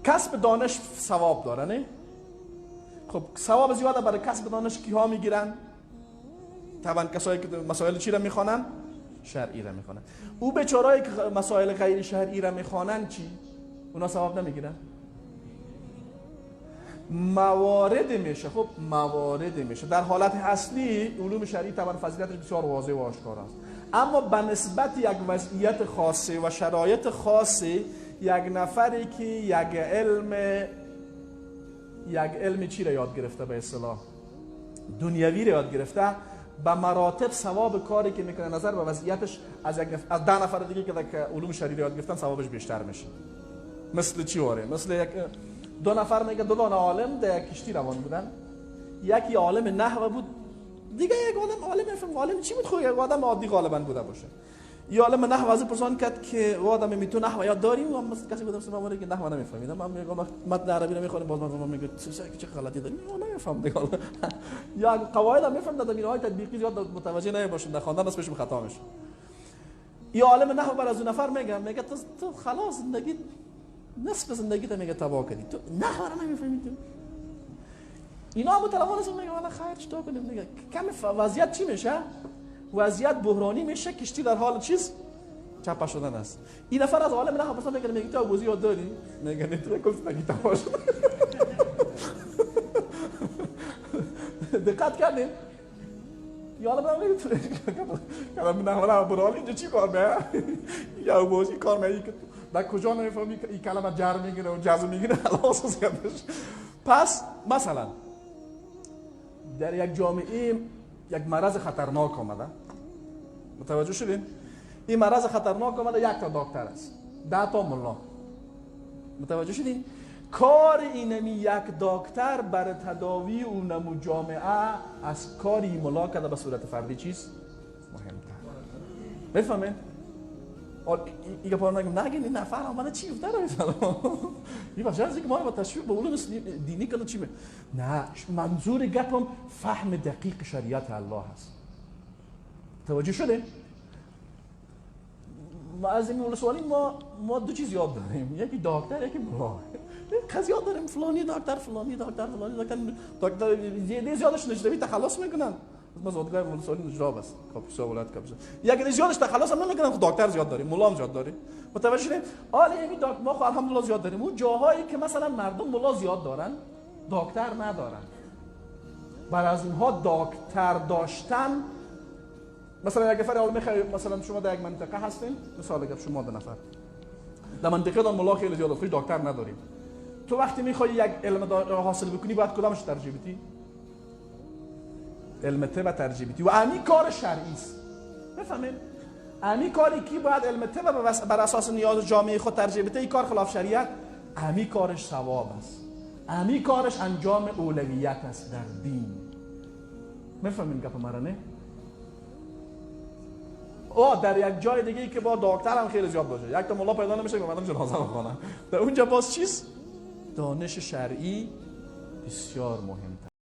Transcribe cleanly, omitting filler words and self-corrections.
کسب دانش ثواب داره نه؟ خب ثواب زیاده برای کسب دانش کیها میگیرن؟ طبعا کسایی که مسائل چی را میخوانن؟ شرعی را میخوانن. او بیچارهایی که مسائل غیر شرعی را میخوانن چی؟ اونا ثواب نمیگیرن؟ موارد میشه. خب موارد میشه. در حالت اصلی علوم شرعی طبعا فضیلتش بسیار واضح و آشکار است، اما به نسبت یک وضعیت خاصه و شرایط خاصه، یک نفری که یک علم چی را یاد گرفته، به اصطلاح دنیوی را یاد گرفته، به مراتب ثواب کاری که میکنه نظر به وضعیتش از 10 نفر دیگه که علوم شرعی را یاد گرفتن ثوابش بیشتر میشه. مثل چی واره؟ مثل 2 نفر میگه 2 عالم در یک کشتی روان بودن، یکی عالم نحو بود، دیگه یک عالم چی بود؟ خود یک آدم عادی غالبا بوده باشه. یه عالم نحو از پرسان کرد که او آدم می تو نحو یاد داری؟ و مثلا کسی بودم سلام علیکم که نحو نمیفهمیدم. من میگم متن عربی نمیخونم، باز من میگه چه غلطی داری؟ من نمیفهمم دیگه. یا قواعد هم میفهمم، در میرهای تطبیقی زیاد متوجه نمیشم، در خواندن از پیشم خطا میشه. یه عالم نحو بر از اون نفر میگه تو خلاص زندگی نصف زندگیت میگه تباه کردی، تو نحو رو نمیفهمی. تو اینا ابو طالبان میگه والا خیر چطور کنیم دیگه. کم وضعیت چی میشه؟ وضعیت بحرانی میشه، کشتی در حال چیز چپا شدن است. این نفر از عالم نحو پرسید میگه تو ابوزی یاد داری؟ میگه نه تو کل زندگی تباه شد. دقت کردین؟ یالا من میگم تو کلام نحو را برال اینجا چی کار میکنه؟ یا ابوزی کار میکنه در کجا نمیفهمی که این کلمه جر میگیره و جزم میگیره خلاص زیادش. پس مثلا در یک جامعه یک مرض خطرناک آمده، متوجه شدین؟ این مرض خطرناک آمده، 1 تا دکتر است، 10 تا ملا، متوجه شدین؟ کار اینمی یک دکتر بر تداوی اونمو جامعه از کاری ملا کرده به صورت فردی چیز مهمتر. بفهمه؟ ایگه پارو نگم نگین این نفر آمده چی گفته رو میفهمم. این بخش از اینکه ما با تشویق به علوم دینی کنه چی نه، منظور گپم فهم دقیق شریعت الله هست. توجه شده؟ ما از این ولسوالی ما 2 چیز یاد داریم، یکی دکتر یکی ملا. قضیه یاد داریم فلانی دکتر فلانی زیادش نجدوی تخلص میکنن. ما زادگاه ولسوالی نجراب است، کاپیسا ولایت کاپیسا. یک زیادش تخلص هم نمیکنن، دکتر زیاد داریم، ملا هم زیاد داریم. متوجه شدید؟ حالا این ما خو الحمدلله زیاد داریم. اون جاهایی که مثلا مردم ملا زیاد دارن، دکتر ندارن. برای از اینها دکتر داشتن، مثلا یک نفر اول میخوای، مثلا شما در یک منطقه هستین، مثلا اگه شما 2 نفر در منطقه دان ملا خیلی زیاد است، دکتر نداریم. تو وقتی میخوای یک علم حاصل بکنی باید کدامش ترجیح بدی؟ علم طب ترجیح بدی. و همین کار شرعی است. بفهمید؟ همین کاری کی باید علم طب بر اساس نیاز جامعه خود ترجیح بده، این کار خلاف شریعت، همین کارش ثواب است. همین کارش انجام اولویت است در دین. میفهمین گپ مرا نه؟ در یک جای دیگه ای که با دکتر هم خیلی زیاد باشه، یک تا ملا پیدا نمیشه که بعدم جنازه بخونه، در اونجا باز چیز دانش شرعی بسیار مهم.